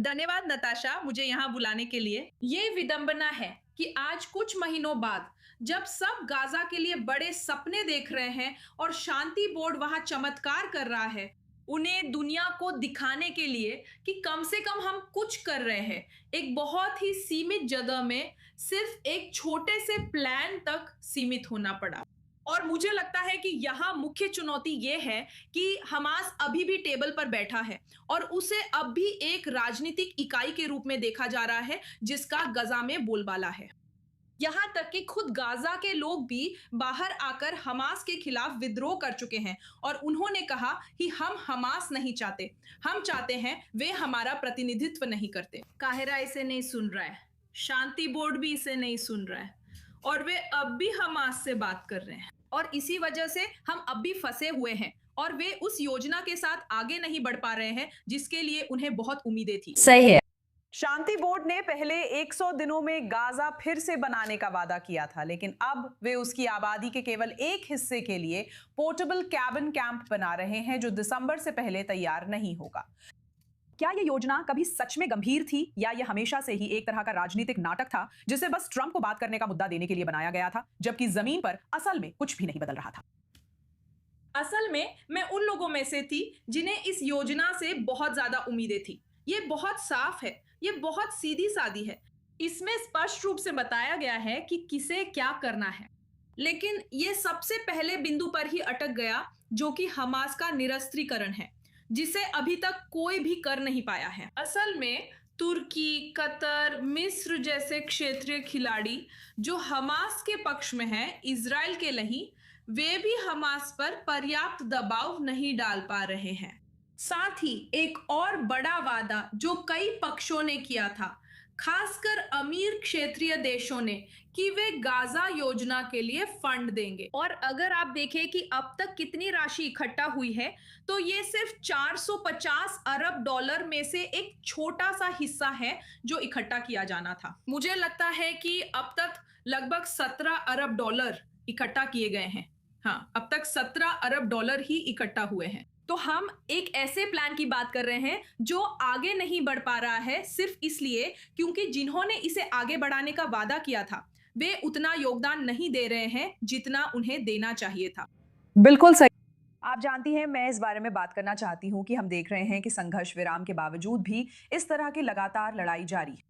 धन्यवाद नताशा, मुझे यहाँ बुलाने के लिए। ये विडंबना है कि आज कुछ महीनों बाद जब सब गाजा के लिए बड़े सपने देख रहे हैं और शांति बोर्ड वहां चमत्कार कर रहा है, उन्हें दुनिया को दिखाने के लिए कि कम से कम हम कुछ कर रहे हैं, एक बहुत ही सीमित जगह में सिर्फ एक छोटे से प्लान तक सीमित होना पड़ा। और मुझे लगता है कि यहाँ मुख्य चुनौती ये है कि हमास अभी भी टेबल पर बैठा है और उसे अब भी एक राजनीतिक इकाई के रूप में देखा जा रहा है जिसका गजा में बोलबाला है। यहाँ तक कि खुद गाजा के लोग भी बाहर आकर हमास के खिलाफ विद्रोह कर चुके हैं और उन्होंने कहा कि हम हमास नहीं चाहते, हम चाहते हैं वे हमारा प्रतिनिधित्व नहीं करते। काहिरा इसे नहीं सुन रहा है, शांति बोर्ड भी इसे नहीं सुन रहा है और वे अब भी हमास से बात कर रहे हैं और इसी वजह से हम अब भी फंसे हुए हैं और वे उस योजना के साथ आगे नहीं बढ़ पा रहे हैं जिसके लिए उन्हें बहुत उम्मीदें थी। सही है। शांति बोर्ड ने पहले 100 दिनों में गाजा फिर से बनाने का वादा किया था, लेकिन अब वे उसकी आबादी के केवल एक हिस्से के लिए पोर्टेबल कैबिन कैंप बना रहे हैं जो दिसंबर से पहले तैयार नहीं होगा। क्या यह योजना कभी सच में गंभीर थी या यह हमेशा से ही एक तरह का राजनीतिक नाटक था जिसे बस ट्रंप को बात करने का मुद्दा देने के लिए बनाया गया था, जबकि जमीन पर असल में कुछ भी नहीं बदल रहा था? असल में मैं उन लोगों में से थी जिन्हें इस योजना से बहुत ज्यादा उम्मीदें थी। ये बहुत साफ है, ये बहुत सीधी सादी है। इसमें स्पष्ट रूप से बताया गया है कि किसे क्या करना है, लेकिन ये सबसे पहले बिंदु पर ही अटक गया जो कि हमास का निरस्त्रीकरण है, जिसे अभी तक कोई भी कर नहीं पाया है। असल में तुर्की, कतर, मिस्र जैसे क्षेत्रीय खिलाड़ी जो हमास के पक्ष में हैं, इजराइल के नहीं, वे भी हमास पर पर्याप्त दबाव नहीं डाल पा रहे हैं। साथ ही एक और बड़ा वादा जो कई पक्षों ने किया था, खासकर अमीर क्षेत्रीय देशों ने, कि वे गाजा योजना के लिए फंड देंगे। और अगर आप देखें कि अब तक कितनी राशि इकट्ठा हुई है, तो ये सिर्फ 450 अरब डॉलर में से एक छोटा सा हिस्सा है जो इकट्ठा किया जाना था। मुझे लगता है कि अब तक लगभग 17 अरब डॉलर इकट्ठा किए गए हैं। हाँ, अब तक 17 अरब डॉलर ही इकट्ठा हुए हैं। तो हम एक ऐसे प्लान की बात कर रहे हैं जो आगे नहीं बढ़ पा रहा है सिर्फ इसलिए क्योंकि जिन्होंने इसे आगे बढ़ाने का वादा किया था वे उतना योगदान नहीं दे रहे हैं जितना उन्हें देना चाहिए था। बिल्कुल सही। आप जानती हैं, मैं इस बारे में बात करना चाहती हूं कि हम देख रहे हैं कि संघर्ष विराम के बावजूद भी इस तरह की लगातार लड़ाई जारी है।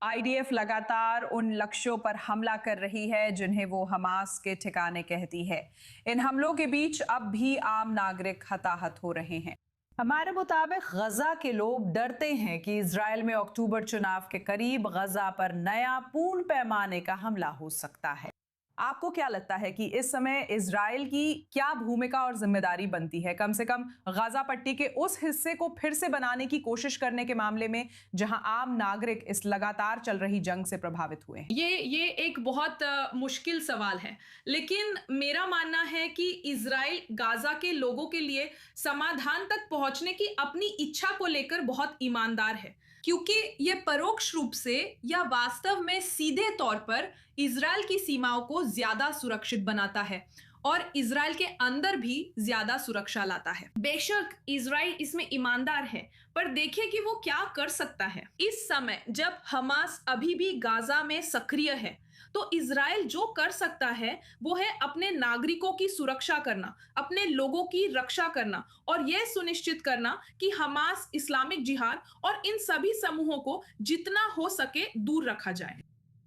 आईडीएफ लगातार उन लक्ष्यों पर हमला कर रही है जिन्हें वो हमास के ठिकाने कहती है। इन हमलों के बीच अब भी आम नागरिक हताहत हो रहे हैं। हमारे मुताबिक गजा के लोग डरते हैं कि इजराइल में अक्टूबर चुनाव के करीब गजा पर नया पूर्ण पैमाने का हमला हो सकता है। आपको क्या लगता है कि इस समय इजराइल की क्या भूमिका और जिम्मेदारी बनती है, कम से कम गाजा पट्टी के उस हिस्से को फिर से बनाने की कोशिश करने के मामले में जहां आम नागरिक इस लगातार चल रही जंग से प्रभावित हुए हैं? ये एक बहुत मुश्किल सवाल है, लेकिन मेरा मानना है कि इजराइल गाजा के लोगों के लिए समाधान तक पहुंचने की अपनी इच्छा को लेकर बहुत ईमानदार है, क्योंकि ये परोक्ष रूप से या वास्तव में सीधे तौर पर इजराइल की सीमाओं को ज्यादा सुरक्षित बनाता है और इजराइल के अंदर भी ज्यादा सुरक्षा लाता है। बेशक इजराइल इसमें ईमानदार है, पर देखिए कि वो क्या कर सकता है। इस समय जब हमास अभी भी गाजा में सक्रिय है, तो इजराइल जो कर सकता है वो है अपने नागरिकों की सुरक्षा करना, अपने लोगों की रक्षा करना और यह सुनिश्चित करना कि हमास, इस्लामिक जिहाद और इन सभी समूहों को जितना हो सके दूर रखा जाए।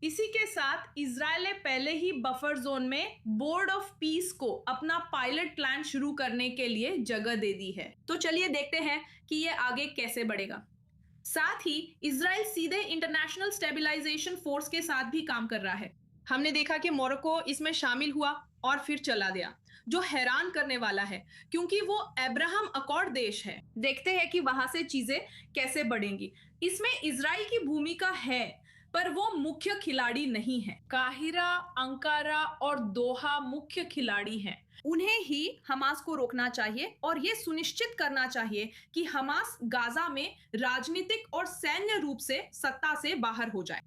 इसी के साथ इजराइल ने पहले ही बफर जोन में बोर्ड ऑफ पीस को अपना पायलट प्लान शुरू करने के लिए जगह दे दी है। तो चलिए देखते हैं कि ये आगे कैसे बढ़ेगा। साथ ही इजराइल सीधे इंटरनेशनल स्टेबलाइजेशन फोर्स के साथ भी काम कर रहा है। हमने देखा कि मोरक्को इसमें शामिल हुआ और फिर चला गया, जो हैरान करने वाला है क्योंकि वो अब्राहम अकॉर्ड देश है। देखते हैं कि वहां से चीजें कैसे बढ़ेंगी। इसमें इजराइल की भूमिका है, पर वो मुख्य खिलाड़ी नहीं है। काहिरा, अंकारा और दोहा मुख्य खिलाड़ी हैं। उन्हें ही हमास को रोकना चाहिए और ये सुनिश्चित करना चाहिए कि हमास गाजा में राजनीतिक और सैन्य रूप से सत्ता से बाहर हो जाए।